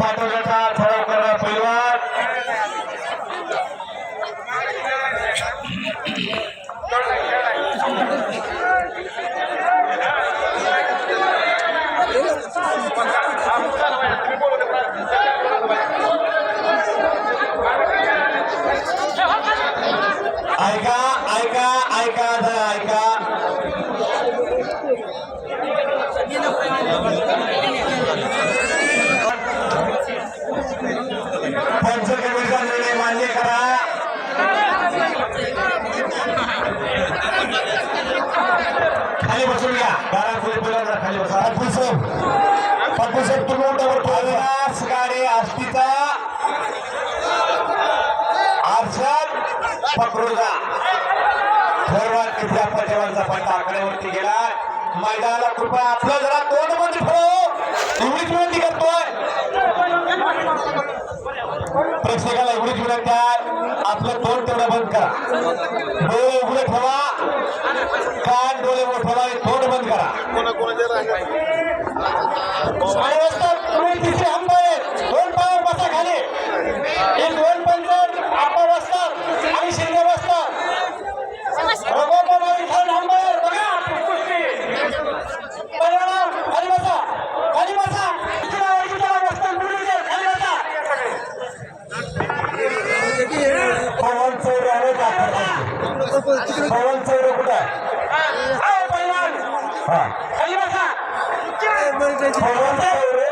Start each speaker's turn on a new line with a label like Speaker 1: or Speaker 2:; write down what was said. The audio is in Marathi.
Speaker 1: पाठवण्याचा ठराव करणार परिवार ऐका ऐका ऐका ऐका पंचकर्मीचा निर्णय मान्य करा. खाली बसून घ्या. खाली बसा. पटपूसाहेब तुम्ही पन्नास गाडी आष्टीचा अर्षद पकडूचा थोरवाद किती पटेवांचा पट्टा आकड्यावरती गेला. मैदानाला कृपया आपलं जरा तोंड बंद ठेव. एवढीच विनंती करतोय प्रेक्षकाला, एवढीच विनंती आहे. आपलं तोंड तेवढं बंद करा. डोळे उघडे ठेवा, कान डोळे उघडे ठेवा, तोंड बंद करा. तुम्ही तिसरे अंपायर दोन पायावर बसा खाली. हे दोन पंच आपण बसतात आणि शिंदे बसतात. अंपायर बघा खाली बसा, खाली बसा. पवन चौरे आहे पवन चौरे कुठं आहे? खाली बसा. पवन चौरे